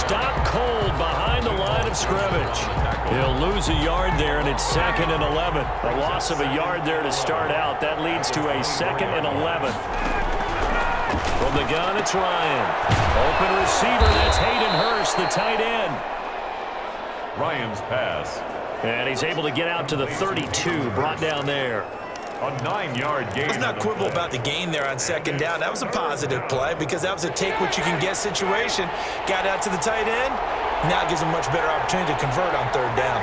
stop cold behind the line of scrimmage. He'll lose a yard there, and it's 2nd and 11. A loss of a yard there to start out. That leads to a 2nd and 11. From the gun, it's Ryan. Open receiver, that's Hayden Hurst, the tight end. Ryan's pass. And he's able to get out to the 32, brought down there. A 9-yard gain. Let's not quibble about the gain there on 2nd down. That was a positive play because that was a take-what-you-can-get situation. Got out to the tight end. Now it gives him a much better opportunity to convert on 3rd down.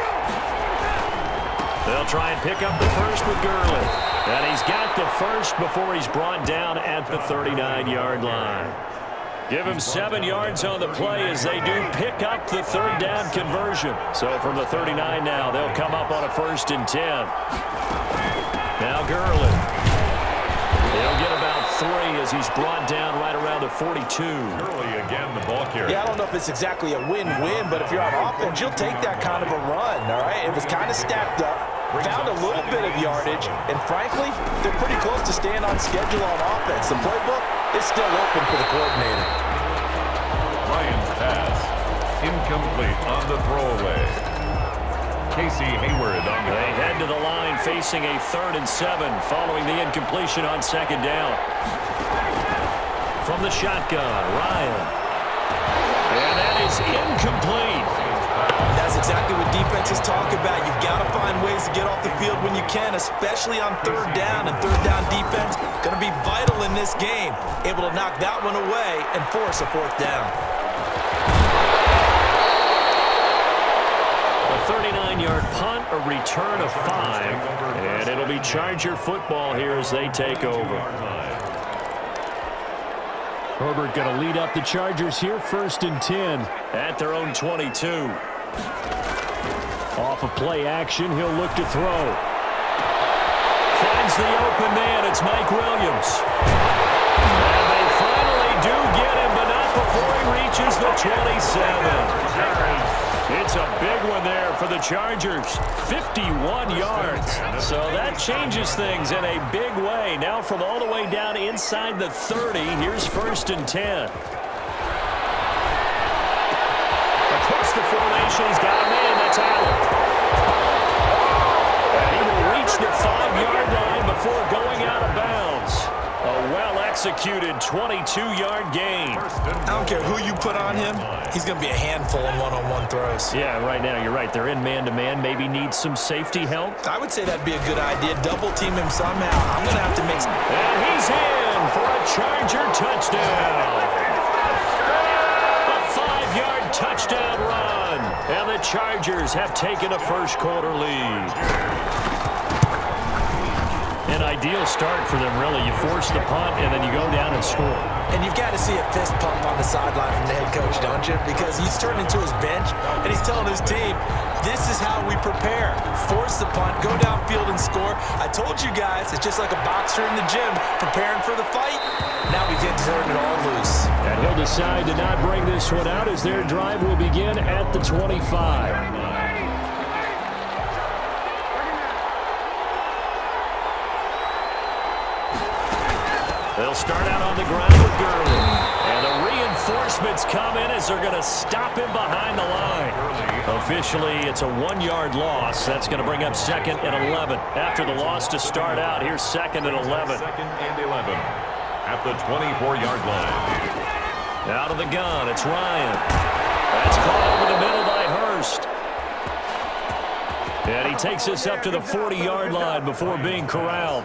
They'll try and pick up the first with Gurley. And he's got the first before he's brought down at the 39-yard line. Give him 7 yards on the play as they do pick up the 3rd down conversion. So from the 39 now, they'll come up on a 1st and 10. Now Gurley. He'll get about 3 as he's brought down right around the 42. Gurley again, the ball carrier. Yeah, I don't know if it's exactly a win-win, but if you're on offense, you'll take that kind of a run, all right? It was kind of stacked up, found a little bit of yardage, and frankly, they're pretty close to staying on schedule on offense. The playbook is still open for the coordinator. Ryan's pass. Incomplete on the throwaway. Casey Hayward on the They head to the line facing a 3rd and 7 following the incompletion on 2nd down. From the shotgun, Ryan. And that is incomplete. That's exactly what defenses talk about. You've got to find ways to get off the field when you can, especially on 3rd down. And 3rd down defense going to be vital in this game. Able to knock that one away and force a 4th down. 39-yard punt, a return of 5, and it'll be Charger football here as they take over. Herbert going to lead up the Chargers here, 1st and 10 at their own 22. Off of play action, he'll look to throw. Finds the open man, it's Mike Williams. And they finally do get him, but not before he reaches the 27. It's a big one there for the Chargers, 51 yards. So that changes things in a big way. Now from all the way down inside the 30, here's 1st and 10. Across the formation, he's got a man, that's Allen. And he will reach the 5-yard line before going out of bounds. A well-executed 22-yard gain. I don't care who you put on him. He's going to be a handful in one-on-one throws. Yeah, right now you're right. They're in man-to-man. Maybe need some safety help. I would say that'd be a good idea. Double team him somehow. I'm going to have to make some. And he's in for a Charger touchdown. A 5-yard touchdown run. And the Chargers have taken a first-quarter lead. An ideal start for them, really. You force the punt, and then you go down and score. And you've got to see a fist pump on the sideline from the head coach, don't you? Because he's turned into his bench, and he's telling his team, this is how we prepare. Force the punt, go downfield and score. I told you guys, it's just like a boxer in the gym preparing for the fight. Now we get to turn it all loose. And he'll decide to not bring this one out as their drive will begin at the 25. They'll start out on the ground with Gurley. And the reinforcements come in as they're going to stop him behind the line. Officially, it's a 1-yard loss. That's going to bring up 2nd and 11. After the loss to start out, here's 2nd and 11. 2nd and 11 at the 24-yard line. Out of the gun, it's Ryan. That's caught over the middle by Hurst. And he takes us up to the 40-yard line before being corralled.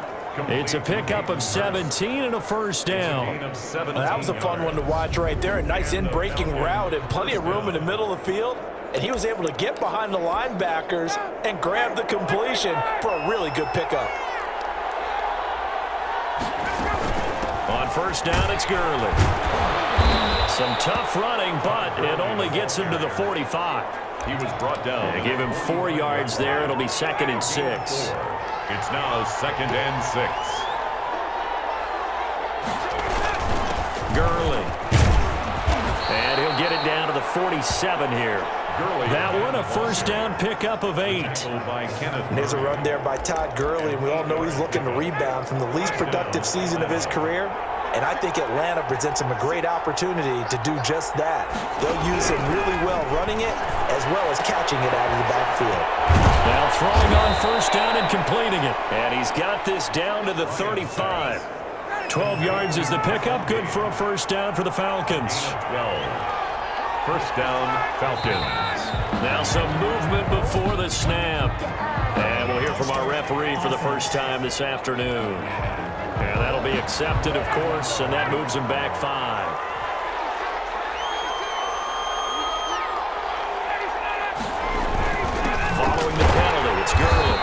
It's a pickup of 17 and a first down. That was a fun one to watch right there. A nice in-breaking route and plenty of room in the middle of the field. And he was able to get behind the linebackers and grab the completion for a really good pickup. On first down, it's Gurley. Some tough running, but it only gets him to the 45. He was brought down. They give him 4 yards there. It'll be 2nd and 6. It's now 2nd and 6. Gurley. And he'll get it down to the 47 here. Gurley. That one, a first down pickup of 8. And there's a run there by Todd Gurley, and we all know he's looking to rebound from the least productive season of his career and I think Atlanta presents him a great opportunity to do just that. They'll use him really well running it as well as catching it out of the backfield. Now throwing on first down and completing it. And he's got this down to the 35. 12 yards is the pickup. Good for a first down for the Falcons. 12. First down, Falcons. Now some movement before the snap. And we'll hear from our referee for the first time this afternoon. And that'll be accepted, of course, and that moves him back 5. Following the penalty, it's Gurley.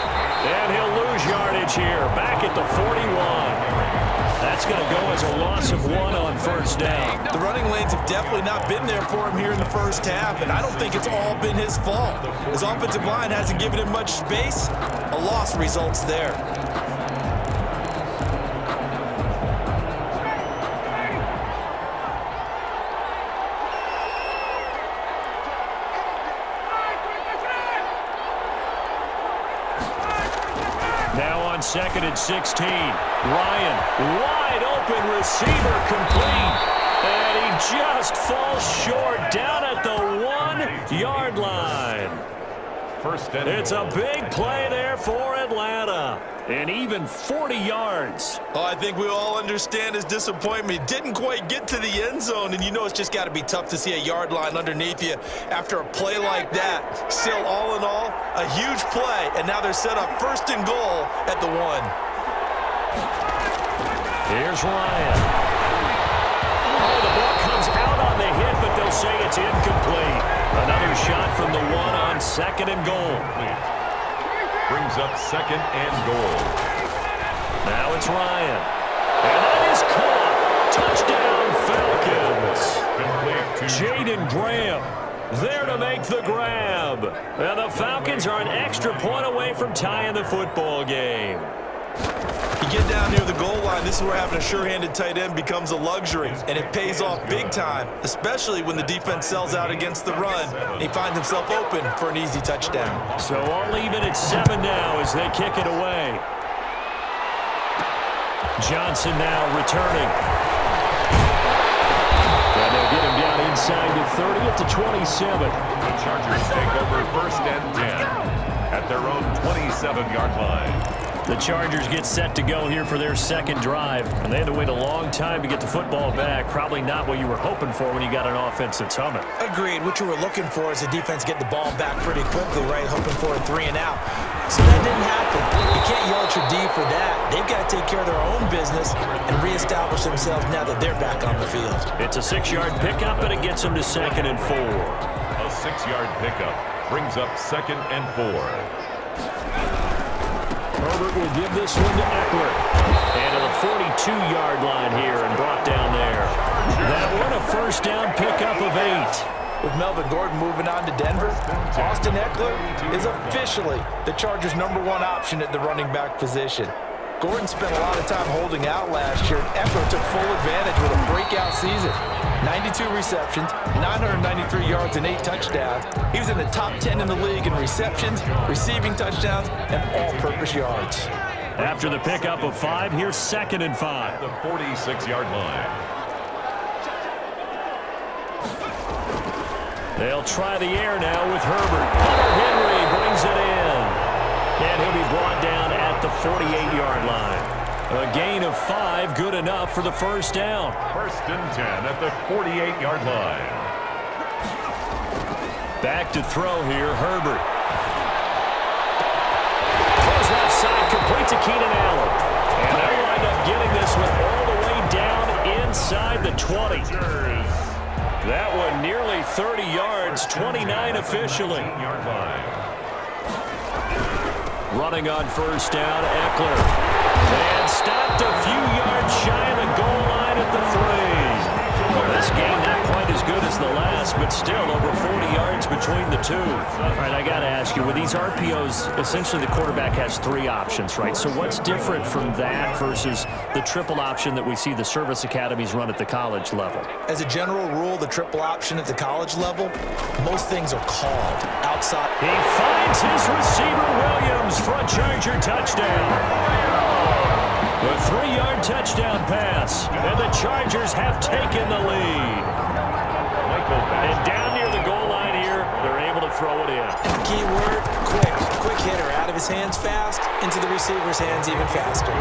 And he'll lose yardage here, back at the 41. That's going to go as a loss of 1 on first down. The running lanes have definitely not been there for him here in the first half, and I don't think it's all been his fault. His offensive line hasn't given him much space. A loss results there. Now on 2nd and 16. Ryan, wide open receiver, complete. And he just falls short down at the 1-yard line. First and It's a big play there for Atlanta. And even 40 yards. Oh, I think we all understand his disappointment. He didn't quite get to the end zone, and you know it's just got to be tough to see a yard line underneath you after a play like that. Still, all in all, a huge play, and now they're set up 1st and goal at the 1. Here's Ryan. Oh, the ball comes out on the hit, but they'll say it's incomplete. Another shot from the 1 on 2nd and goal. brings up 2nd and goal. Now it's Ryan. And that is caught. Touchdown, Falcons. Jaden Graham there to make the grab. And the Falcons are an extra point away from tying the football game. You get down near the goal line, this is where having a sure-handed tight end becomes a luxury, and it pays off big time, especially when the defense sells out against the run, and he finds himself open for an easy touchdown. So all even at 7 now as they kick it away. Johnson now returning. And they'll get him down inside the 30 at the 27. The Chargers take over 1st and 10 at their own 27-yard line. The Chargers get set to go here for their second drive, and they had to wait a long time to get the football back. Probably not what you were hoping for when you got an offense that's humming. Agreed. What you were looking for is the defense get the ball back pretty quickly, right? Hoping for a 3 and out. So that didn't happen. You can't yell at your D for that. They've got to take care of their own business and reestablish themselves now that they're back on the field. It's a 6-yard pickup, and it gets them to 2nd and 4. A 6-yard pickup brings up 2nd and 4. Herbert will give this one to Eckler. And to the 42-yard line here and brought down there. That one a first down pickup of 8. With Melvin Gordon moving on to Denver, Austin Eckler is officially the Chargers' #1 option at the running back position. Gordon spent a lot of time holding out last year, and Eckler took full advantage with a breakout season. 92 receptions, 993 yards, and 8 touchdowns. He was in the top 10 in the league in receptions, receiving touchdowns, and all-purpose yards. After the pickup of 5, here's 2nd and 5. The 46-yard line. They'll try the air now with Herbert. Hunter Henry brings it in. And he'll be brought down at the 48-yard line. A gain of 5, good enough for the first down. 1st and 10 at the 48-yard line. Back to throw here, Herbert. Throws left side, complete to Keenan Allen. And they'll wind up getting this one all the way down inside the 20. That one nearly 30 yards, 29 officially. Yard line. Running on first down, Eckler. And stopped a few yards shy of the goal line at the 3. Well, this game not quite as good as the last, but still over 40 yards between the two. All right, I got to ask you, with these RPOs, essentially the quarterback has 3 options, right? So what's different from that versus the triple option that we see the service academies run at the college level? As a general rule, the triple option at the college level, most things are called outside. He finds his receiver, Williams, for a Charger touchdown. A 3-yard touchdown pass, and the Chargers have taken the lead. And down near the goal line here, they're able to throw it in. Key word, quick. Quick hitter out of his hands fast, into the receiver's hands even faster.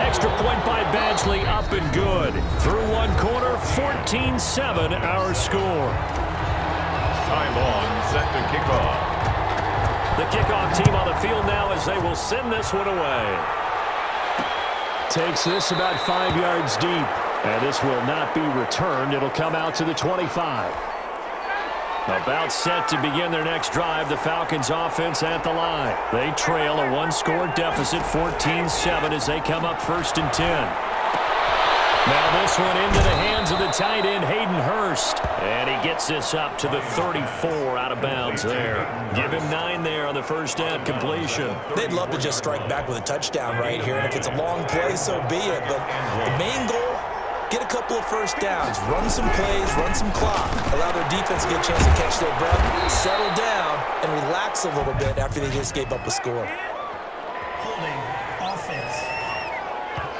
Extra point by Badgley, up and good. Through one quarter, 14-7 our score. Time on, set to kick off. The kickoff team on the field now as they will send this one away. Takes this about 5 yards deep. And this will not be returned. It'll come out to the 25. About set to begin their next drive, the Falcons offense at the line. They trail a one-score deficit, 14-7, as they come up 1st and 10. Now this one into the hands of the tight end, Hayden Hurst. And he gets this up to the 34 out of bounds there. Give him 9 there on the first down completion. They'd love to just strike back with a touchdown right here. And if it's a long play, so be it. But the main goal, get a couple of first downs, run some plays, run some clock, allow their defense to get a chance to catch their breath, settle down, and relax a little bit after they just gave up a score. Holding offense.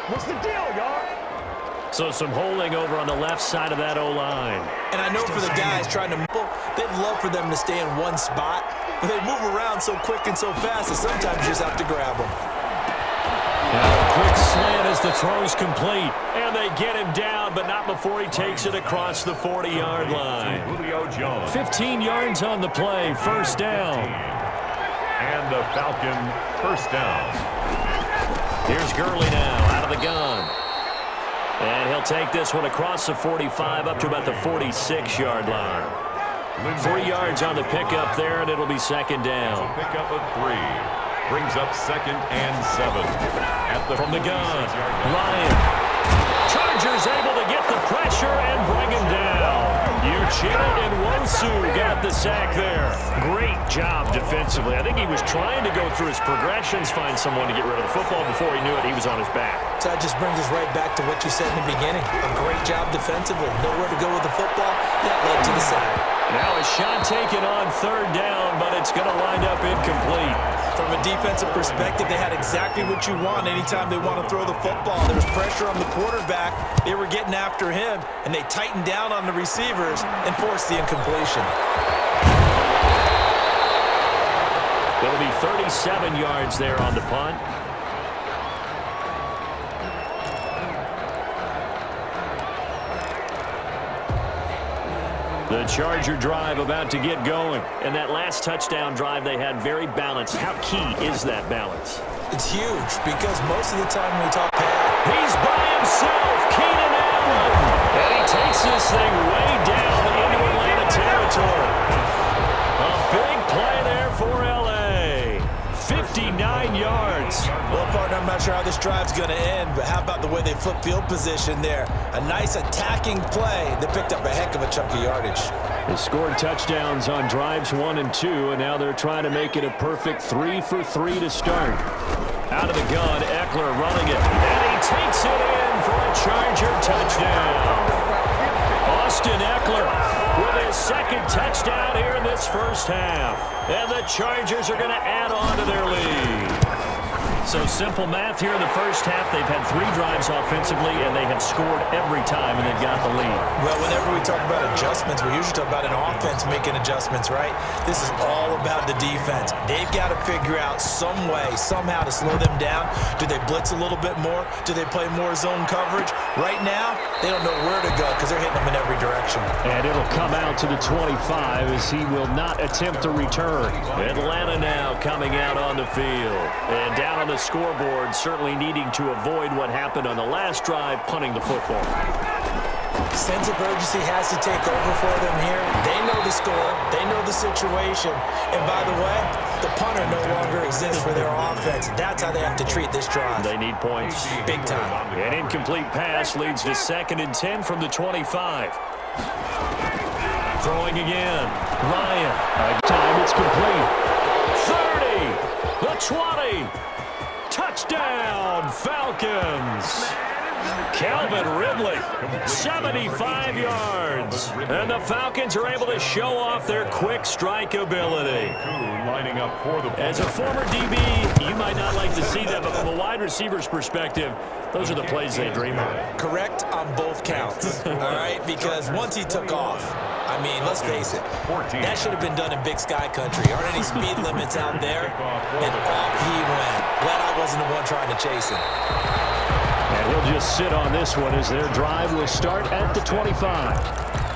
What's the deal, y'all? So some holding over on the left side of that O-line. And I know for the guys trying to move, they'd love for them to stay in one spot, but they move around so quick and so fast that sometimes you just have to grab them. Now a quick slant as the throw's complete. And they get him down, but not before he takes it across the 40-yard line. 15 yards on the play, first down. And the Falcon first down. Here's Gurley now out of the gun. And he'll take this one across the 45 up to about the 46-yard line. 3 yards on the pickup there, and it'll be second down. Pickup of 3. Brings up 2nd and 7. From the gun, Ryan. Chargers able to get the pressure and bring him down. Uchenna and Wosu got the sack there. Great job defensively. I think he was trying to go through his progressions, find someone to get rid of the football. Before he knew it, he was on his back. So that just brings us right back to what you said in the beginning. A great job defensively. Nowhere to go with the football. That led to the sack. Now a shot taken on 3rd down, but it's going to wind up incomplete. From a defensive perspective, they had exactly what you want anytime they want to throw the football. There was pressure on the quarterback. They were getting after him, and they tightened down on the receivers and forced the incompletion. It'll be 37 yards there on the punt. The Charger drive about to get going. And that last touchdown drive they had very balanced. How key is that balance? It's huge because most of the time when we talk he's by himself, Keenan Allen. And he takes this thing way down into Atlanta territory. A big play there for L.A. 59 yards. Well, partner, I'm not sure how this drive's going to end, but how about the way they flip field position there? A nice attacking play that picked up a heck of a chunk of yardage. They scored touchdowns on drives 1 and 2, and now they're trying to make it a perfect 3 for 3 to start. Out of the gun, Eckler running it, and he takes it in for a Charger touchdown. Austin Eckler with his 2nd touchdown here in this first half. And the Chargers are going to add on to their lead. So simple math here in the first half. They've had 3 drives offensively, and they have scored every time, and they've got the lead. Well, whenever we talk about adjustments, we usually talk about an offense making adjustments, right? This is all about the defense. They've got to figure out some way, somehow to slow them down. Do they blitz a little bit more? Do they play more zone coverage? Right now, they don't know where to go because they're hitting them in every direction. And it'll come out to the 25 as he will not attempt to return. Atlanta now coming out on the field. And down on the scoreboard, certainly needing to avoid what happened on the last drive, punting the football. Sense of urgency has to take over for them here. They know the score. They know the situation. And by the way, the punter no longer exists for their offense. That's how they have to treat this drive. They need points. Big time. An incomplete pass leads to 2nd and 10 from the 25. Throwing again. Ryan. Time it's complete. 30. The 20. Touchdown, Falcons. Calvin Ridley, 75 yards. And the Falcons are able to show off their quick strike ability. Lining up for the As a former DB, you might not like to see that, but from a wide receiver's perspective, those are the plays they dream of. Correct on both counts, all right? Because once he took off, I mean, let's face it, that should have been done in Big Sky country. Aren't any speed limits out there? And off he went. Glad I wasn't the one trying to chase him. And he'll just sit on this one as their drive will start at the 25.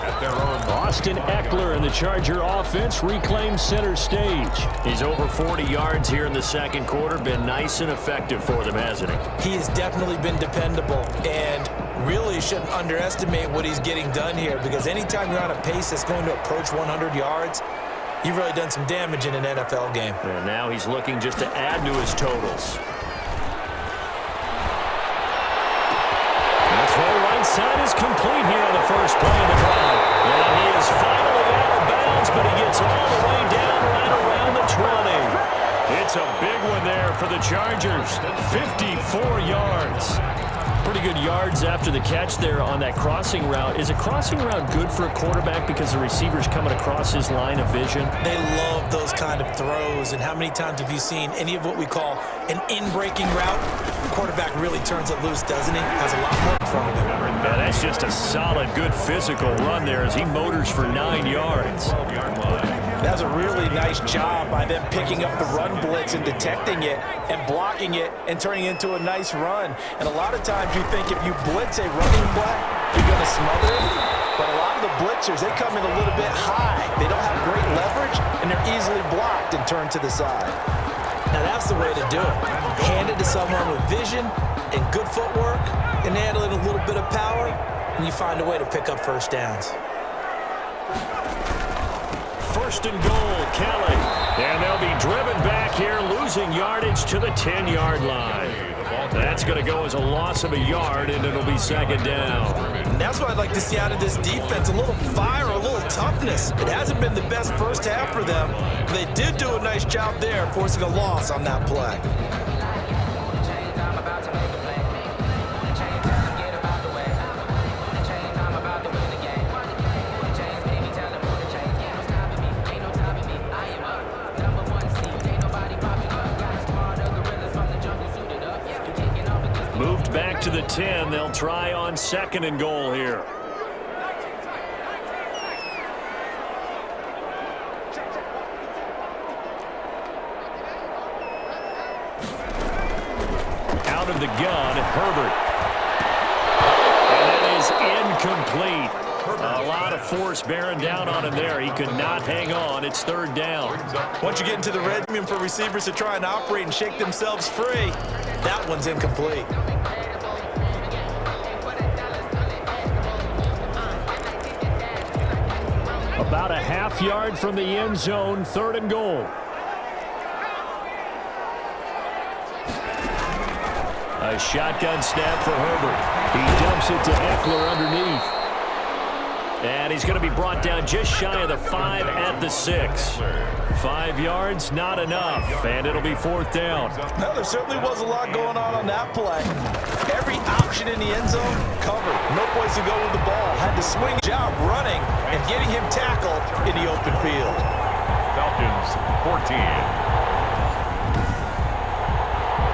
At their own Austin Eckler and the Charger offense reclaim center stage. He's over 40 yards here in the second quarter. Been nice and effective for them, hasn't he? He has definitely been dependable, and really shouldn't underestimate what he's getting done here, because anytime you're on a pace that's going to approach 100 yards, you've really done some damage in an NFL game. And now he's looking just to add to his totals. The throw right side is complete here on the first play of the drive. And he is finally out of bounds, but he gets all the way down right around the 20. It's a big one there for the Chargers. 54 yards. Pretty good yards after the catch there on that crossing route. Is a crossing route good for a quarterback because the receiver's coming across his line of vision? They love those kind of throws, and how many times have you seen any of what we call an in-breaking route? The quarterback really turns it loose, doesn't he? Has a lot more in front of him. Yeah, that's just a solid, good physical run there as he motors for 9 yards. 12-yard line. That was a really nice job by them picking up the run blitz and detecting it and blocking it and turning it into a nice run. And a lot of times you think if you blitz a running play, you're going to smother it. But a lot of the blitzers, they come in a little bit high. They don't have great leverage, and they're easily blocked and turned to the side. Now that's the way to do it. Hand it to someone with vision and good footwork and handling a little bit of power, and you find a way to pick up first downs. First and goal, Kelly. And they'll be driven back here, losing yardage to the 10-yard line. That's going to go as a loss of a yard, and it'll be second down. And that's what I'd like to see out of this defense, a little fire, a little toughness. It hasn't been the best first half for them, but they did do a nice job there, forcing a loss on that play. Moved back to the 10. They'll try on second and goal here. Out of the gun, Herbert. And that is incomplete. A lot of force bearing down on him there. He could not hang on. It's third down. Once you get into the red zone for receivers to try and operate and shake themselves free, that one's incomplete. About a half yard from the end zone, third and goal. A shotgun snap for Herbert. He dumps it to Eckler underneath. And he's going to be brought down just shy of the 5 at the 6. 5 yards, not enough, and it'll be fourth down. No, there certainly was a lot going on that play. Every option in the end zone covered. No place to go with the ball. Had to swing job running and getting him tackled in the open field. Falcons 14.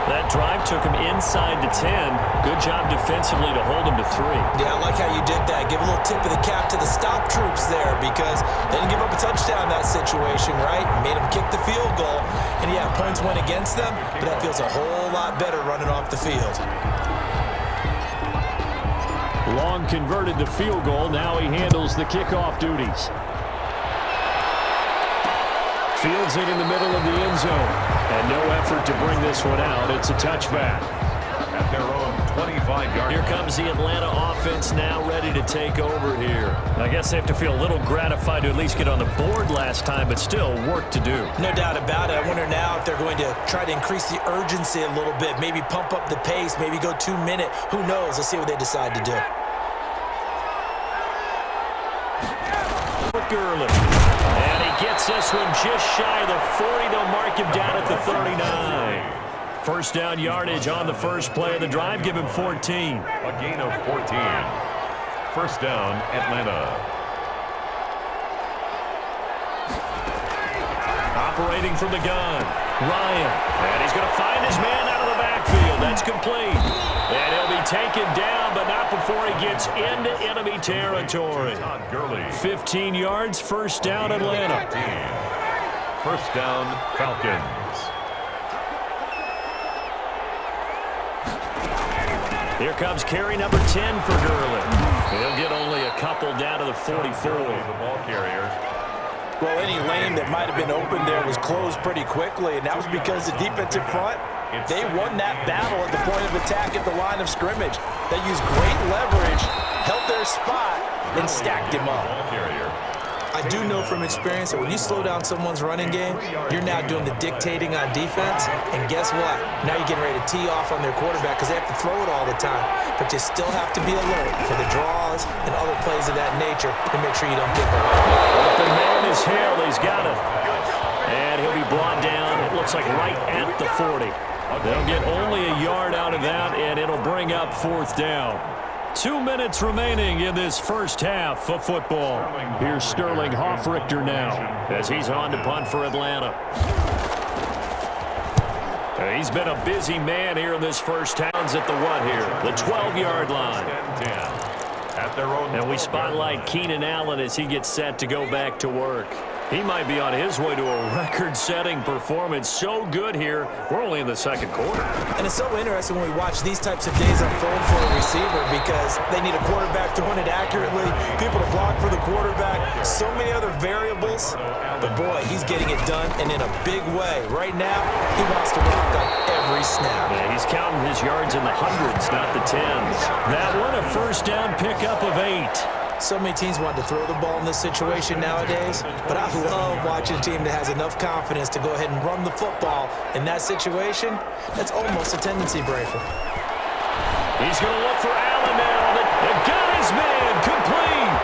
That drive took him inside the 10. Good job defensively to hold him to 3. Yeah, I like how you did that. Give a little tip of the cap to the stop troops there, because they didn't give up a touchdown in that situation, right? Made them kick the field goal. And yeah, points went against them, but that feels a whole lot better running off the field. Long converted the field goal. Now he handles the kickoff duties. Fields it in the middle of the end zone. And no effort to bring this one out. It's a touchback. At their own 25-yard. Here comes the Atlanta offense now ready to take over here. I guess they have to feel a little gratified to at least get on the board last time, but still work to do. No doubt about it. I wonder now if they're going to try to increase the urgency a little bit, maybe pump up the pace, maybe go 2 minute. Who knows? Let's see what they decide to do. Gurley. And he gets this one just shy of the 40. They'll mark him down at the 39. First down yardage on the first play of the drive. Give him 14. A gain of 14. First down, Atlanta. Operating from the gun, Ryan. And he's going to find his man out of the backfield. That's complete. And he'll be taken down, but not before he gets into enemy territory. 15 yards, first down, Atlanta. First down, Falcons. Here comes carry number 10 for Gurley. He'll get only a couple down to the 44. The ball carrier. Well, any lane that might have been open there was closed pretty quickly, and that was because the defensive front, they won that battle at the point of attack at the line of scrimmage. They used great leverage, held their spot, and stacked him up. I do know from experience that when you slow down someone's running game, you're now doing the dictating on defense, and guess what? Now you're getting ready to tee off on their quarterback because they have to throw it all the time. But you still have to be alert for the draws and other plays of that nature to make sure you don't get hurt. Open man is Hill. He's got it. And he'll be brought down, it looks like right at the 40. They'll get only a yard out of that, and it'll bring up fourth down. 2 minutes remaining in this first half of football. Here's Sterling Hoffrichter now as he's on to punt for Atlanta. He's been a busy man here in this first half. At the what here? The 12-yard line. And we spotlight Keenan Allen as he gets set to go back to work. He might be on his way to a record-setting performance. So good here. We're only in the second quarter. And it's so interesting when we watch these types of days unfold for a receiver because they need a quarterback throwing it accurately, people to block for the quarterback, so many other variables. But, boy, he's getting it done, and in a big way. Right now, he wants to rock on every snap. Yeah, he's counting his yards in the hundreds, not the tens. That one a first down pickup of 8. So many teams want to throw the ball in this situation nowadays, but I love watching a team that has enough confidence to go ahead and run the football. In that situation, that's almost a tendency breaker. He's going to look for Allen now. They got his man complete.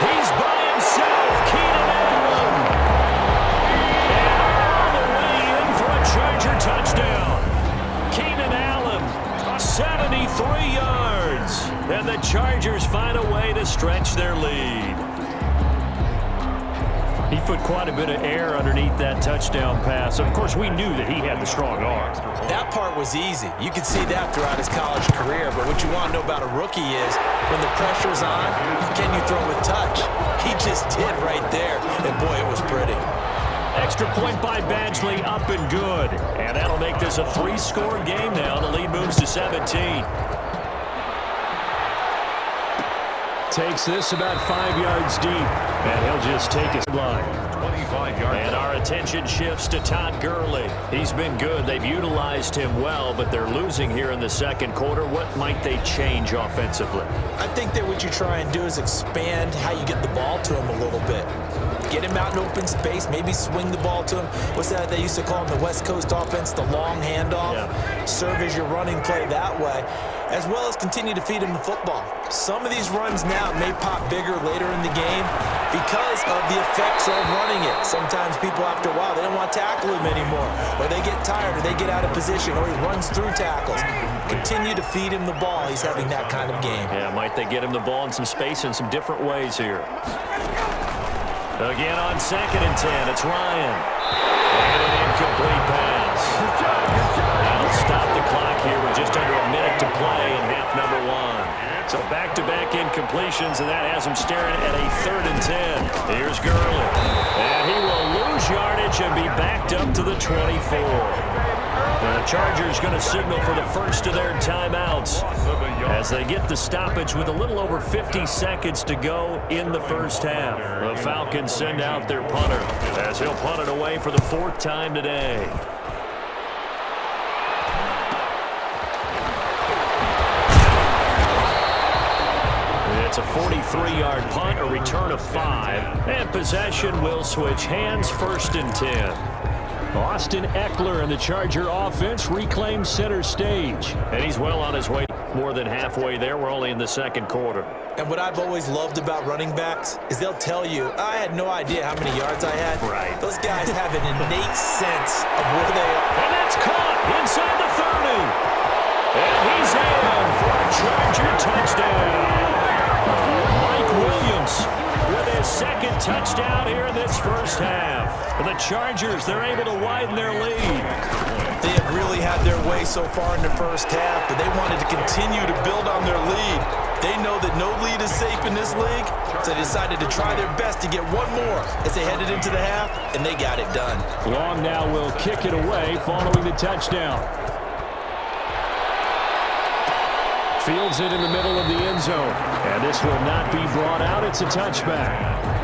He's by himself, Keenan Allen. And all the way in for a Charger touchdown. Keenan Allen, 73 yards. And the Chargers find a way to stretch their lead. He put quite a bit of air underneath that touchdown pass. Of course, we knew that he had the strong arm. That part was easy. You could see that throughout his college career. But what you want to know about a rookie is when the pressure's on, can you throw with touch? He just did right there. And, boy, it was pretty. Extra point by Badgley, up and good. And that'll make this a 3-score game now. The lead moves to 17. Takes this about 5 yards deep, and he'll just take his line. 25 yards. And our attention shifts to Todd Gurley. He's been good. They've utilized him well, but they're losing here in the second quarter. What might they change offensively? I think that what you try and do is expand how you get the ball to him a little bit. Get him out in open space, maybe swing the ball to him. What's that they used to call in the West Coast offense, the long handoff? Yeah. Serve as your running play that way, as well as continue to feed him the football. Some of these runs now may pop bigger later in the game because of the effects of running it. Sometimes people, after a while, they don't want to tackle him anymore, or they get tired, or they get out of position, or he runs through tackles. Continue to feed him the ball. He's having that kind of game. Yeah, might they get him the ball in some space in some different ways here. Again on 2nd and 10, it's Ryan. And an incomplete pass. That'll stop the clock here with just under a minute to play in half number 1. So back-to-back incompletions, and that has him staring at a 3rd and 10. Here's Gurley. And he will lose yardage and be backed up to the 24. And the Chargers going to signal for the first of their timeouts as they get the stoppage with a little over 50 seconds to go in the first half. The Falcons send out their punter as he'll punt it away for the 4th time today. It's a 43-yard punt, a return of 5, and possession will switch hands, 1st and 10. Austin Eckler and the Charger offense reclaims center stage, and he's well on his way. more than halfway there. We're only in the second quarter. And what I've always loved about running backs is they'll tell you, I had no idea how many yards I had. Right. Those guys have an innate sense of where they are. And that's caught inside the 30. And he's in for a Charger touchdown. Mike Williams with his second touchdown here in this first half. And the Chargers, they're able to widen their lead. They have really had their way so far in the first half, but they wanted to continue to build on their lead. They know that no lead is safe in this league, so they decided to try their best to get one more as they headed into the half, and they got it done. Long now will kick it away following the touchdown. Fields it in the middle of the end zone, and this will not be brought out. It's a touchback.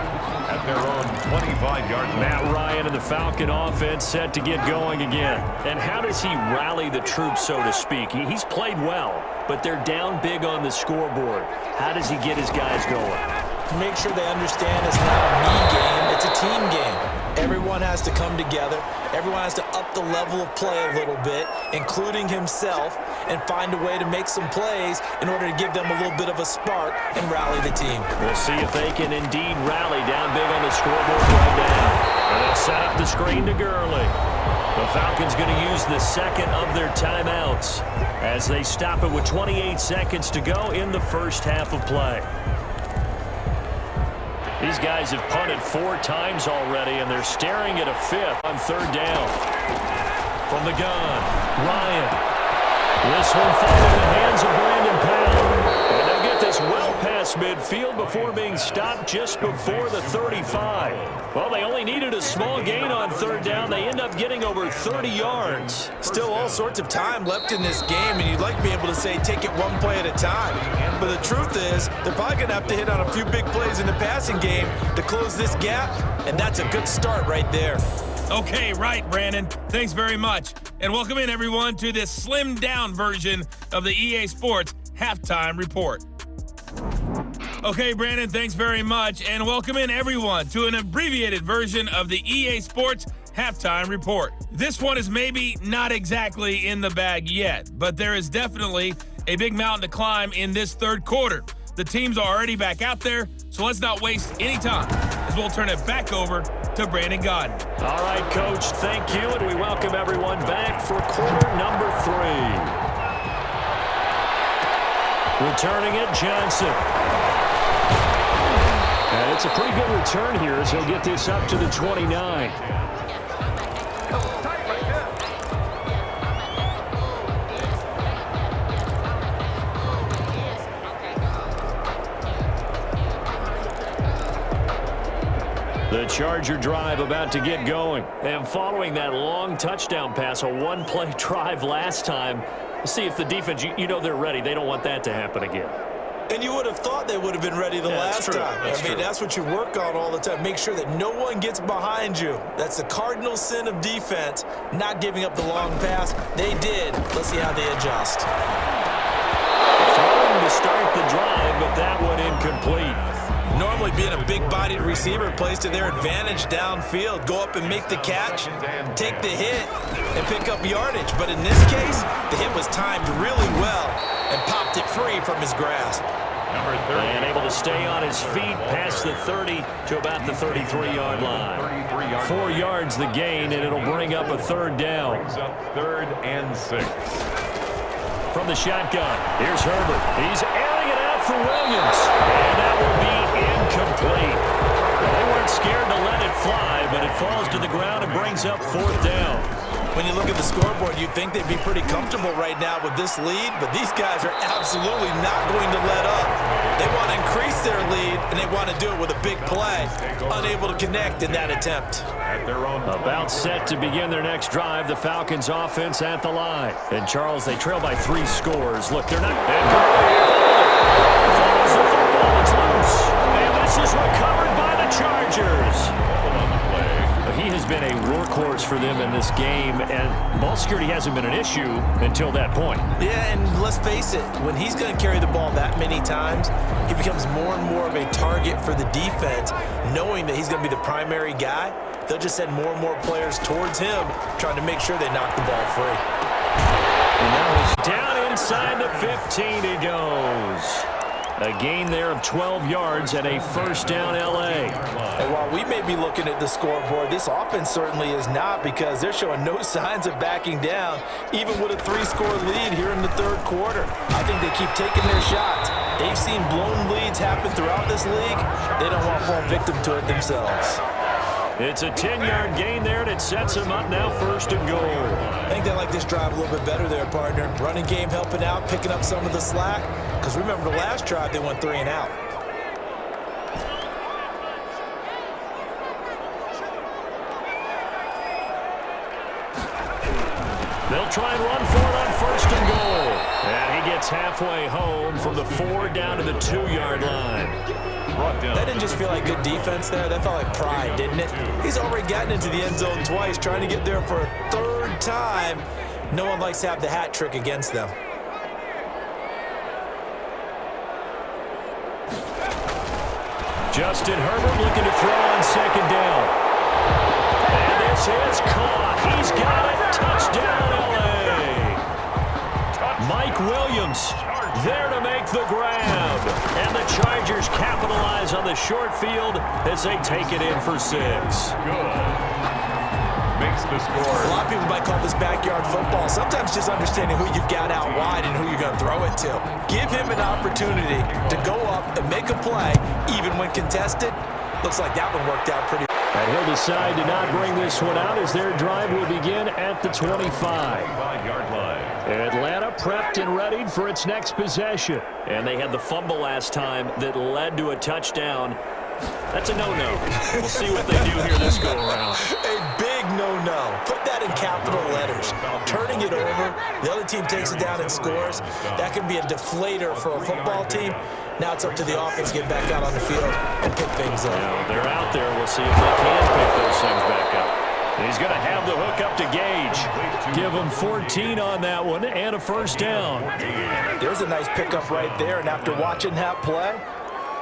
At their own 25-yard line. Matt Ryan and the Falcon offense set to get going again. And how does he rally the troops, so to speak? He's played well, but they're down big on the scoreboard. How does he get his guys going? Make sure they understand it's not a me game, it's a team game. Everyone has to come together. Everyone has to up the level of play a little bit, including himself, and find a way to make some plays in order to give them a little bit of a spark and rally the team. We'll see if they can indeed rally down big on the scoreboard right now. And they'll set up the screen to Gurley. The Falcons going to use the second of their timeouts as they stop it with 28 seconds to go in the first half of play. These guys have punted 4 times already, and they're staring at a 5th on 3rd down. From the gun, Ryan. This one falls in the hands of Brandon Powell. And they'll get this well past midfield before being stopped just before the 35. Well, they only needed a small gain on 3rd down. They end up getting over 30 yards. Still all sorts of time left in this game, and you'd like to be able to say take it one play at a time. But the truth is, they're probably going to have to hit on a few big plays in the passing game to close this gap, and that's a good start right there. Okay, right, Brandon. Thanks very much. And welcome in, everyone, to this slimmed-down version of the EA Sports Halftime Report. Okay, Brandon, thanks very much. And welcome in, everyone, to an abbreviated version of the EA Sports Halftime Report. This one is maybe not exactly in the bag yet, but there is definitely a big mountain to climb in this third quarter. The teams are already back out there, so let's not waste any time as we'll turn it back over to Brandon Godden. All right, Coach, thank you, and we welcome everyone back for quarter number 3. Returning it, Johnson. And it's a pretty good return here as he'll get this up to the 29. The Charger drive about to get going. And following that long touchdown pass, a one-play drive last time, see if the defense, you know they're ready. They don't want that to happen again. And you would have thought they would have been ready the last time. I mean, that's what you work on all the time. Make sure that no one gets behind you. That's the cardinal sin of defense, not giving up the long pass. They did. Let's see how they adjust. Throwing to start the drive, but that one incomplete. Normally being a big-bodied receiver plays to their advantage downfield. Go up and make the catch, take the hit, and pick up yardage. But in this case, the hit was timed really well and popped it free from his grasp. Number 30. And able to stay on his feet past the 30 to about the 33-yard line. 4 yards the gain, and it'll bring up a 3rd down. Brings up 3rd and 6. From the shotgun, here's Herbert. He's airing it out for Williams. And that will be incomplete. They weren't scared to let it fly, but it falls to the ground and brings up 4th down. When you look at the scoreboard, you'd think they'd be pretty comfortable right now with this lead, but these guys are absolutely not going to let up. They want to increase their lead, and they want to do it with a big play. Unable to connect in that attempt. At their own About set to begin their next drive, the Falcons offense at the line. And Charles, they trail by 3 scores. Look, they're not... Falls the football, it's loose. And this is recovered by the Chargers. He has been a workhorse for them in this game, and ball security hasn't been an issue until that point. Yeah, and let's face it, when he's going to carry the ball that many times, he becomes more and more of a target for the defense, knowing that he's going to be the primary guy. They'll just send more and more players towards him, trying to make sure they knock the ball free. And now it's down inside the 15 he goes. A gain there of 12 yards and a first down L.A. And while we may be looking at the scoreboard, this offense certainly is not, because they're showing no signs of backing down, even with a 3-score lead here in the third quarter. I think they keep taking their shots. They've seen blown leads happen throughout this league. They don't want to fall victim to it themselves. It's a 10-yard gain there, and it sets them up now first and goal. I think they like this drive a little bit better there, partner. Running game helping out, picking up some of the slack. Because remember, the last drive, they went 3 and out. They'll try and run for it on first and goal. And he gets halfway home from the 4 down to the 2-yard line. That didn't just feel like good defense there. That felt like pride, didn't it? He's already gotten into the end zone twice, trying to get there for a 3rd time. No one likes to have the hat trick against them. Justin Herbert looking to throw on second down. And this is caught. He's got it. Touchdown, L.A. Mike Williams there to make the grab. And the Chargers capitalize on the short field as they take it in for 6. Good. Makes the score. A lot of people might call this backyard football. Sometimes just understanding who you've got out wide and who you're going to throw it to. Give him an opportunity to go up and make a play, even when contested. Looks like that one worked out pretty well. And he'll decide to not bring this one out as their drive will begin at the 25. 5-yard line. Atlanta prepped and readied for its next possession. And they had the fumble last time that led to a touchdown. That's a no-no. We'll see what they do here this go-around. A big no-no. Put that in capital letters. Turning it over, the other team takes it down and scores. That can be a deflator for a football team. Now it's up to the offense to get back out on the field and pick things up. Now, they're out there. We'll see if they can pick those things back up. And he's going to have the hook up to Gage. Give him 14 on that one and a first down. There's a nice pickup right there, and after watching that play,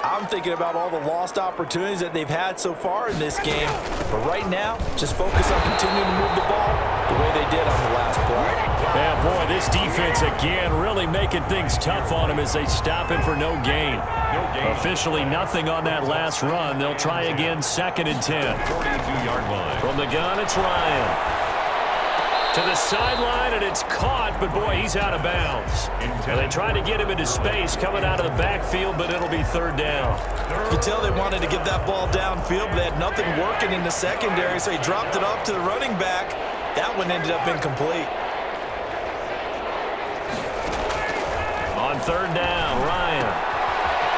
I'm thinking about all the lost opportunities that they've had so far in this game. But right now, just focus on continuing to move the ball the way they did on the last play. Yeah, boy, this defense again really making things tough on him as they stop him for no gain. Officially nothing on that last run. They'll try again, 2nd and 10. 42-yard line. From the gun, it's Ryan. To the sideline, and it's caught, but boy, he's out of bounds. And they tried to get him into space coming out of the backfield, but it'll be 3rd down. You can tell they wanted to get that ball downfield, but they had nothing working in the secondary, so he dropped it off to the running back. That one ended up incomplete. On 3rd down, Ryan.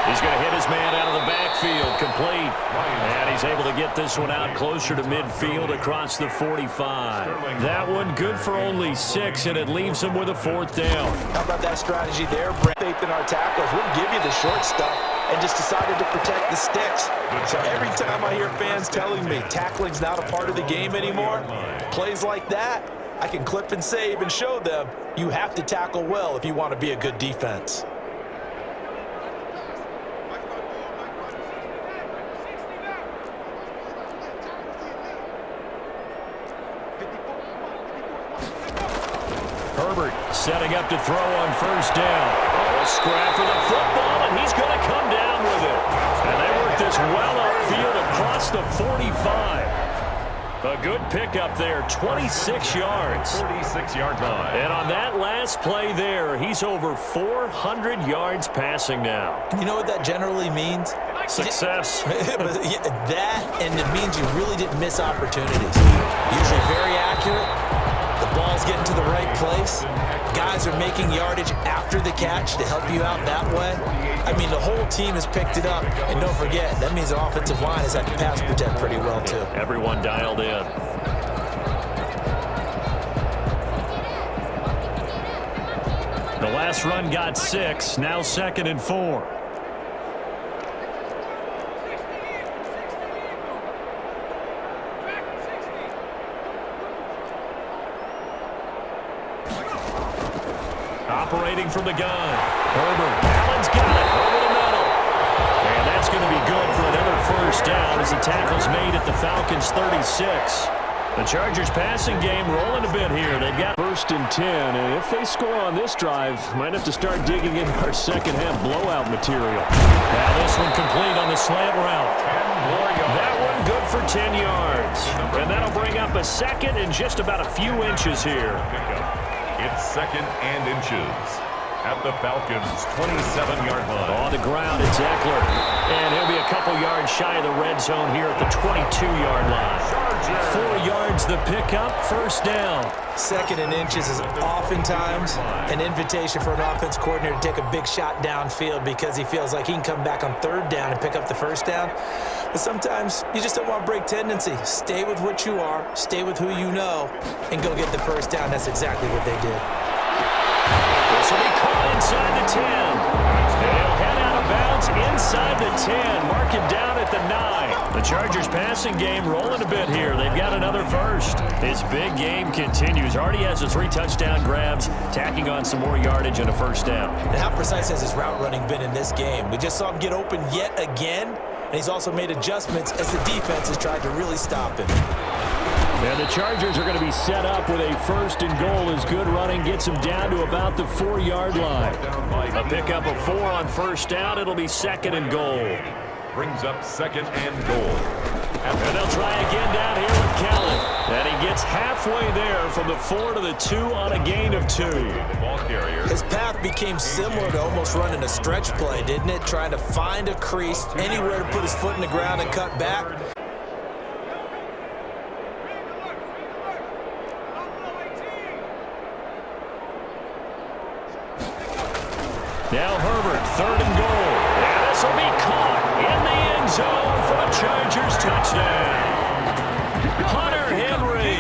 He's going to hit his man out of the backfield, complete. And he's able to get this one out closer to midfield across the 45. That one good for only 6, and it leaves him with a 4th down. How about that strategy there? Faith in our tacklers. We'll give you the short stuff and just decided to protect the sticks. So every time I hear fans telling me tackling's not a part of the game anymore, plays like that, I can clip and save and show them you have to tackle well if you want to be a good defense. Herbert setting up to throw on 1st down. A scrap for the football, and he's going to come down with it. And they work this well upfield across the 45. A good pickup there, 26 yards. 46-yard line. And on that last play there, he's over 400 yards passing now. You know what that generally means? Success. But yeah, that, and it means you really didn't miss opportunities. Usually very accurate. The ball's getting to the right place. Guys are making yardage after the catch to help you out that way. I mean, the whole team has picked it up. And don't forget, that means the offensive line has had to pass protect pretty well, too. Everyone dialed in. The last run got 6. Now 2nd and 4. Operating from the gun. Herbert. Allen's got it over the middle. And that's going to be good for another 1st down as the tackle's made at the Falcons' 36. The Chargers passing game rolling a bit here. They've got 1st and 10, and if they score on this drive, might have to start digging into our second half blowout material. Now this one complete on the slant route. That one good for 10 yards. And that'll bring up a 2nd and just about a few inches here. It's 2nd and inches at the Falcons' 27-yard line. On the ground, it's Eckler. And he'll be a couple yards shy of the red zone here at the 22-yard line. 4 yards the pickup, 1st down. 2nd and inches is oftentimes an invitation for an offense coordinator to take a big shot downfield because he feels like he can come back on 3rd down and pick up the 1st down. But sometimes you just don't want to break tendency. Stay with what you are, stay with who you know, and go get the 1st down. That's exactly what they did. This will be caught inside the 10. And he'll head out of bounds inside the 10. Mark him down at the 9. The Chargers passing game rolling a bit here. They've got another 1st. This big game continues. Already has the 3 touchdown grabs, tacking on some more yardage and a 1st down. And how precise has his route running been in this game? We just saw him get open yet again, and he's also made adjustments as the defense has tried to really stop him. And the Chargers are going to be set up with a 1st and goal as good running gets them down to about the 4-yard line. A pickup of 4 on 1st down. It'll be 2nd and goal. Brings up 2nd and goal. And they'll try again down here with Kellen. And he gets halfway there from the 4 to the 2 on a gain of 2. Ball carrier. His path became similar to almost running a stretch play, didn't it? Trying to find a crease, anywhere to put his foot in the ground and cut back. Now Herbert, 3rd and goal. And this will be caught in the end zone for a Chargers touchdown. Hunter Henry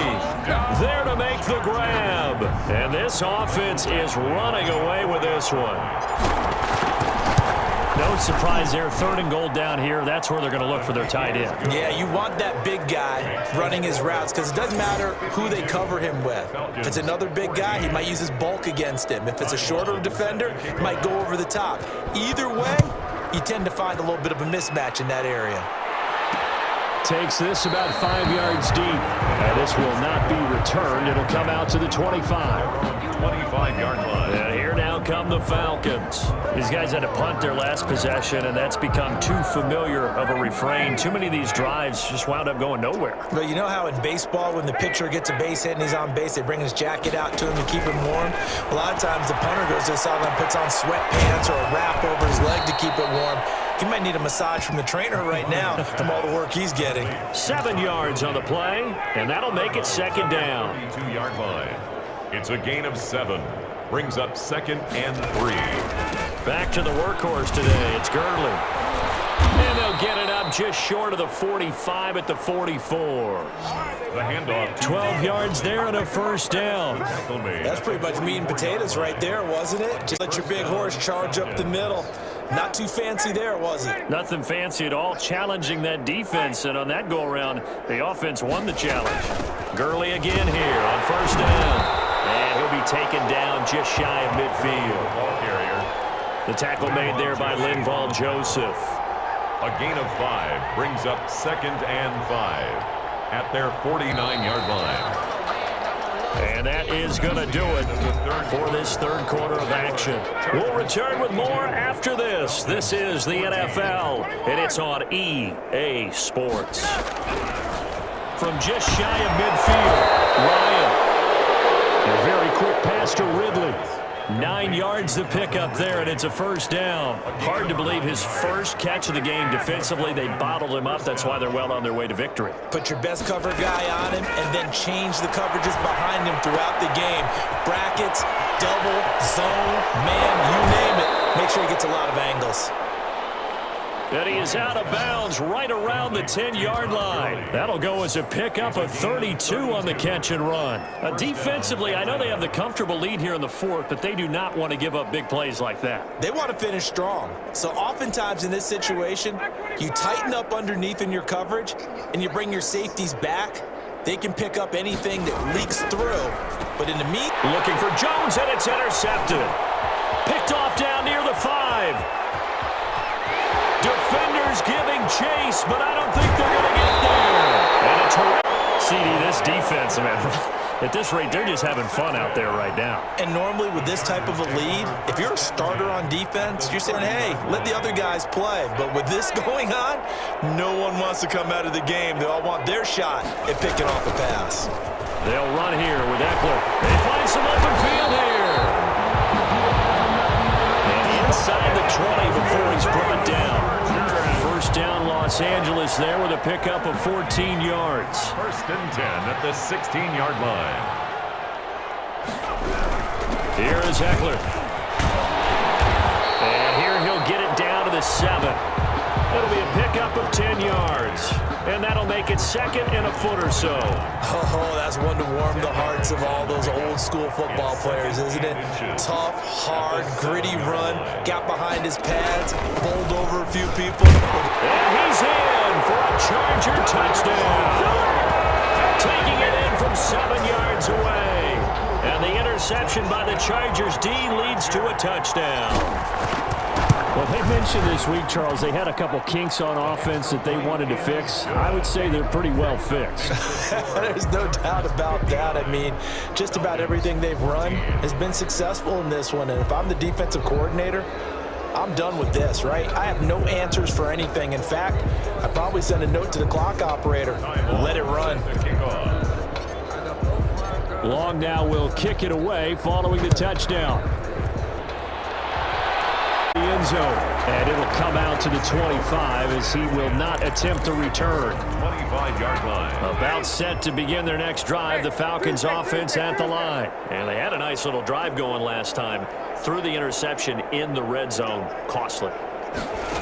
there to make the grab. And this offense is running away with this one. No surprise there, 3rd and goal down here. That's where they're going to look for their tight end. Yeah, you want that big guy running his routes because it doesn't matter who they cover him with. If it's another big guy, he might use his bulk against him. If it's a shorter defender, he might go over the top. Either way, you tend to find a little bit of a mismatch in that area. Takes this about 5 yards deep. And this will not be returned. It'll come out to the 25. 25-yard line. And here now come the Falcons. These guys had to punt their last possession, and that's become too familiar of a refrain. Too many of these drives just wound up going nowhere. But you know how in baseball, when the pitcher gets a base hit and he's on base, they bring his jacket out to him to keep him warm? A lot of times the punter goes to the sideline, puts on sweatpants or a wrap over his leg to keep it warm. He might need a massage from the trainer right now from all the work he's getting. 7 yards on the play, and that'll make it 2nd down. 22-yard line. It's a gain of 7. Brings up 2nd and 3. Back to the workhorse today. It's Gurley. And they'll get it up just short of the 45 at the 44. The handoff. 12 yards there and a 1st down. That's pretty much meat and potatoes right there, wasn't it? Just let your big horse charge up the middle. Not too fancy there, was it? Nothing fancy at all, challenging that defense. And on that go-around, the offense won the challenge. Gurley again here on 1st down. And he'll be taken down just shy of midfield. Ball carrier. The tackle made there by Linval Joseph. A gain of 5 brings up 2nd and 5 at their 49-yard line. And that is going to do it for this 3rd quarter of action. We'll return with more after this. This is the NFL, and it's on EA Sports. From just shy of midfield, Ryan. A very quick pass to Ridley. 9 yards to pick up there, and it's a 1st down. Hard to believe his first catch of the game defensively. They bottled him up. That's why they're well on their way to victory. Put your best cover guy on him and then change the coverages behind him throughout the game. Brackets, double, zone, man, you name it. Make sure he gets a lot of angles. And he is out of bounds right around the 10-yard line. That'll go as a pickup of 32 on the catch and run. Defensively, I know they have the comfortable lead here in the 4th, but they do not want to give up big plays like that. They want to finish strong. So oftentimes in this situation, you tighten up underneath in your coverage and you bring your safeties back. They can pick up anything that leaks through. But in the meat, looking for Jones, and it's intercepted. Picked off down near the 5. Defenders giving chase, but I don't think they're going to get there. And a CD, this defense, man, at this rate, they're just having fun out there right now. And normally with this type of a lead, if you're a starter on defense, you're saying, hey, let the other guys play. But with this going on, no one wants to come out of the game. They all want their shot at picking off a pass. They'll run here with Eckler. They find some open field here. And inside the 20 before he's brought down. First down, Los Angeles there with a pickup of 14 yards. First and 10 at the 16-yard line. Here is Eckler. And here he'll get it down to the 7. It'll be a pickup of 10 yards. And that'll make it second and a foot or so. Oh, that's one to warm the hearts of all those old school football players, isn't it? Tough, hard, gritty run. Got behind his pads, bowled over a few people. And he's in for a Charger touchdown. Taking it in from 7 yards away. And the interception by the Chargers D leads to a touchdown. Well, they mentioned this week, Charles, they had a couple kinks on offense that they wanted to fix. I would say they're pretty well fixed. There's no doubt about that. I mean, just about everything they've run has been successful in this one. And if I'm the defensive coordinator, I'm done with this, right? I have no answers for anything. In fact, I'd probably send a note to the clock operator. Let it run. Long now will kick it away following the touchdown. The end zone, and it'll come out to the 25 as he will not attempt to return. 25-yard line. About set to begin their next drive, the Falcons offense at the line. And they had a nice little drive going last time. Threw the interception in the red zone. Costly.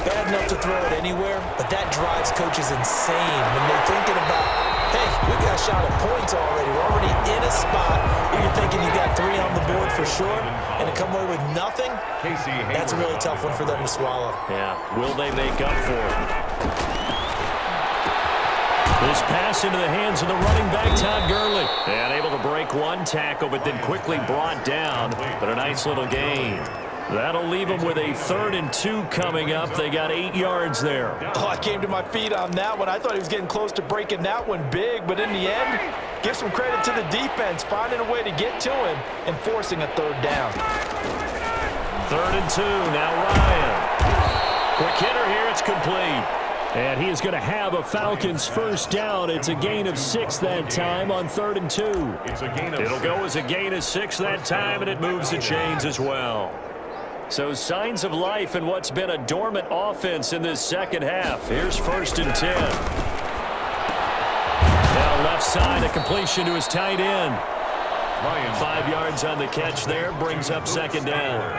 Bad enough to throw it anywhere, but that drives coaches insane when they're thinking about, hey, we got a shot at points already. We're already in a spot where you're thinking you got 3 on the board for sure, and to come away with nothing, that's a really tough one for them to swallow. Yeah, will they make up for it? This pass into the hands of the running back, Todd Gurley. And able to break one tackle, but then quickly brought down. But a nice little gain. That'll leave them with a 3rd and 2 coming up. They got 8 yards there. Oh, I came to my feet on that one. I thought he was getting close to breaking that one big, but in the end, give some credit to the defense, finding a way to get to him and forcing a 3rd down. 3rd and 2, now Ryan. Quick hitter here, it's complete. And he is going to have a Falcons first down. It's a gain of 6 that time on 3rd and 2. It'll go as a gain of 6 that time, and it moves the chains as well. So signs of life in what's been a dormant offense in this second half. Here's 1st and 10. Now left side, a completion to his tight end. 5 yards on the catch there, brings up 2nd down.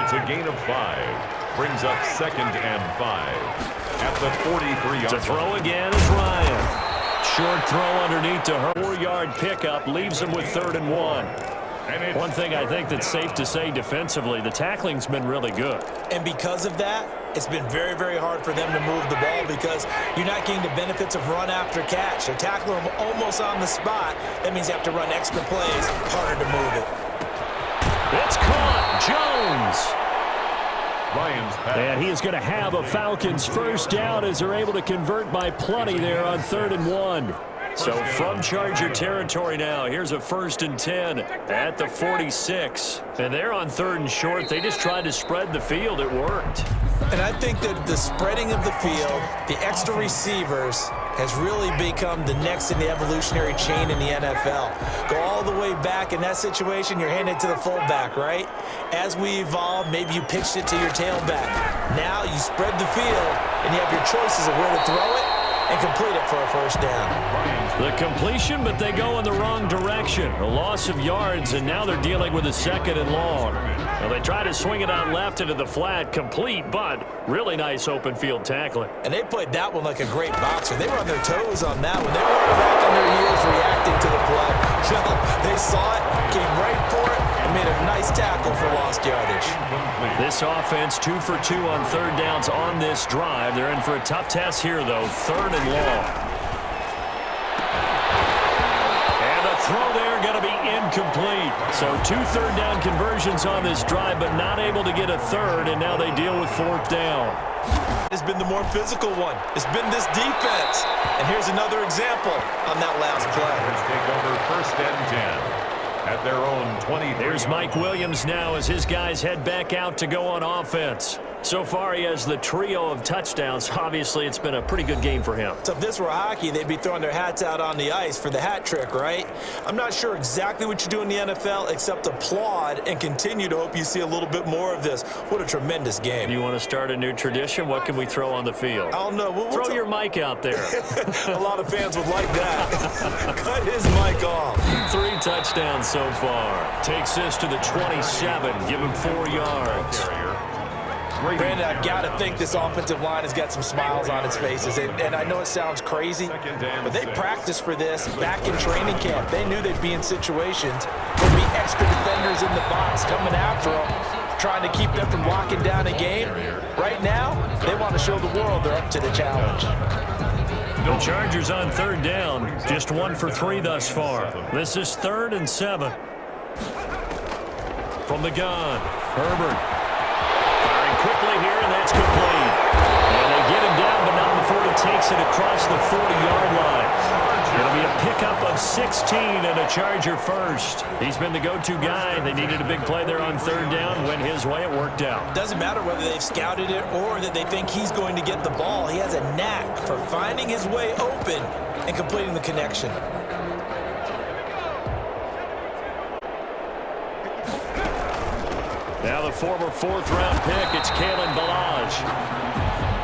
It's a gain of 5. Brings up 2nd and 5. At the 43-yard To throw again is Ryan. Short throw underneath to her. 4-yard pickup leaves him with 3rd and 1. One thing I think that's safe to say defensively, the tackling's been really good. And because of that, it's been very, very hard for them to move the ball because you're not getting the benefits of run after catch. They're tackling them almost on the spot. That means you have to run extra plays, harder to move it. It's caught. Jones. And he is going to have a Falcons first down as they're able to convert by plenty there on 3rd and 1. So from Charger territory now, here's a 1st and 10 at the 46. And they're on 3rd and short. They just tried to spread the field. It worked. And I think that the spreading of the field, the extra receivers, has really become the next in the evolutionary chain in the NFL. Go all the way back in that situation, you're handed to the fullback, right? As we evolve, maybe you pitched it to your tailback. Now you spread the field, and you have your choices of where to throw it and complete it for a first down. The completion, but they go in the wrong direction. A loss of yards, and now they're dealing with a 2nd and long. Well, they try to swing it out left into the flat, complete, but really nice open field tackling. And they played that one like a great boxer. They were on their toes on that one. They were back on their heels reacting to the play. They saw it, came right for it, and made a nice tackle for lost yardage. This offense 2 for 2 on 3rd downs on this drive. They're in for a tough test here, though. 3rd and long. And a throw there are going to be incomplete. So 2 third-down conversions on this drive, but not able to get a third, and now they deal with 4th down. It's been the more physical one. It's been this defense. And here's another example on that last play. Let's take over 1st and 10 at their own 20. Here's Mike Williams now as his guys head back out to go on offense. So far, he has the trio of touchdowns. Obviously, it's been a pretty good game for him. So if this were hockey, they'd be throwing their hats out on the ice for the hat trick, right? I'm not sure exactly what you do in the NFL except applaud and continue to hope you see a little bit more of this. What a tremendous game. You want to start a new tradition? What can we throw on the field? I don't know. Throw your mic out there. A lot of fans would like that. Cut his mic off. 3 touchdowns so far. Takes this to the 27. Give him 4 yards. Brandon, I've got to think this offensive line has got some smiles on its faces. And I know it sounds crazy, but they practiced for this back in training camp. They knew they'd be in situations where there'd be extra defenders in the box coming after them, trying to keep them from locking down a game. Right now, they want to show the world they're up to the challenge. The Chargers on 3rd down. Just 1 for 3 thus far. This is 3rd and 7. From the gun, Herbert. Quickly here, and that's complete. And they get him down, but not before he takes it across the 40-yard line. It'll be a pickup of 16 and a Charger first. He's been the go-to guy. They needed a big play there on 3rd down. Went his way. It worked out. Doesn't matter whether they've scouted it or that they think he's going to get the ball. He has a knack for finding his way open and completing the connection. Now the former 4th-round pick, it's Kalen Ballage.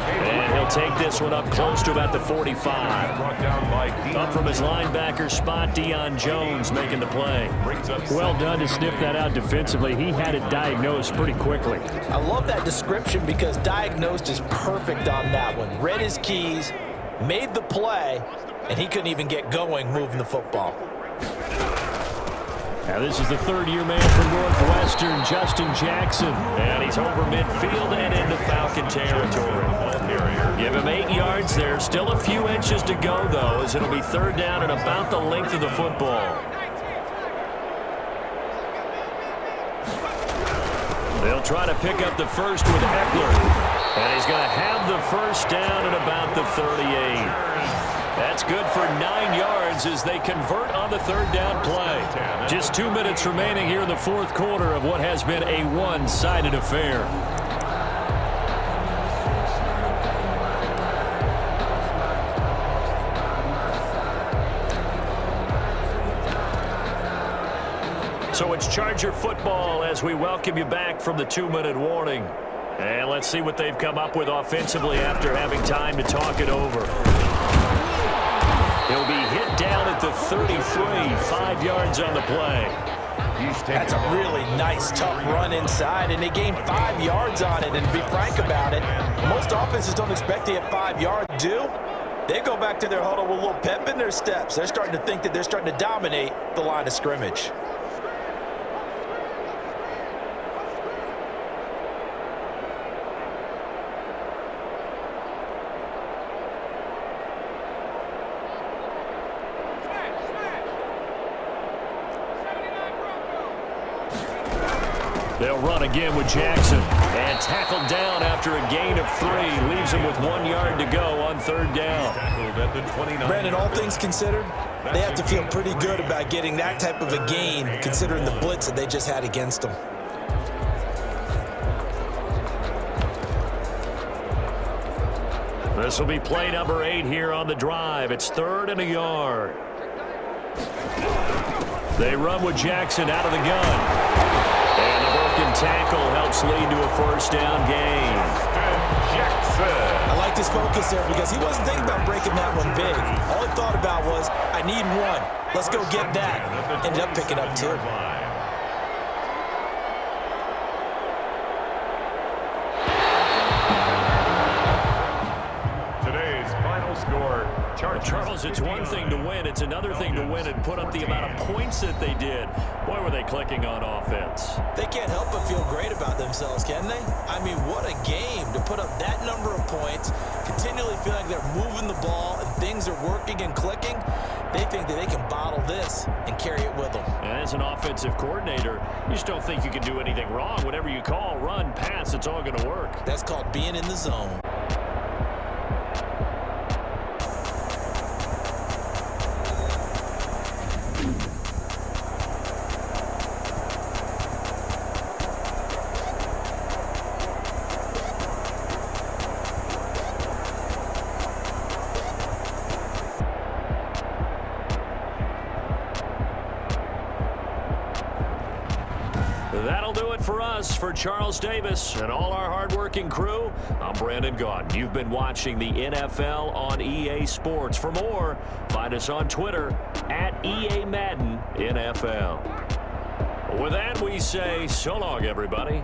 And he'll take this one up close to about the 45. Up from his linebacker spot, Deion Jones making the play. Well done to sniff that out defensively. He had it diagnosed pretty quickly. I love that description because diagnosed is perfect on that one. Read his keys, made the play, and he couldn't even get going moving the football. Now this is the 3rd-year man from Northwestern, Justin Jackson. And he's over midfield and into Falcon territory. Give him 8 yards there. Still a few inches to go, though, as it'll be 3rd down and about the length of the football. They'll try to pick up the first with Eckler. And he's going to have the first down at about the 38. That's good for 9 yards as they convert on the 3rd down play. Just 2 minutes remaining here in the 4th quarter of what has been a one-sided affair. So it's Charger football as we welcome you back from the 2-minute warning. And let's see what they've come up with offensively after having time to talk it over. He'll be hit down at the 33, 5 yards on the play. That's a really nice, tough run inside, and they gained 5 yards on it. And to be frank about it, most offenses don't expect to get 5 yards. Do? They go back to their huddle with a little pep in their steps. They're starting to think that they're starting to dominate the line of scrimmage. They'll run again with Jackson. And tackled down after a gain of 3. Leaves him with 1 yard to go on 3rd down. Brandon, all things considered, they have to feel pretty good about getting that type of a gain considering the blitz that they just had against them. This will be play number 8 here on the drive. It's 3rd and a yard. They run with Jackson out of the gun. And the broken tackle helps lead to a 1st down gain. I like his focus there because he wasn't thinking about breaking that one big. All he thought about was, I need 1. Let's go get that. Ended up picking up 2. Today's final score. Charles, it's one thing to win. It's another thing to win and put up the amount of points that they did. Boy, were they clicking on offense. They can't help but feel great about themselves, can they? I mean, what a game to put up that number of points, continually feel like they're moving the ball and things are working and clicking. They think that they can bottle this and carry it with them. And as an offensive coordinator, you just don't think you can do anything wrong. Whatever you call, run, pass, it's all going to work. That's called being in the zone. That'll do it for us. For Charles Davis and all our hardworking crew, I'm Brandon Gaudin. You've been watching the NFL on EA Sports. For more, find us on Twitter at EA Madden NFL. With that, we say so long, everybody.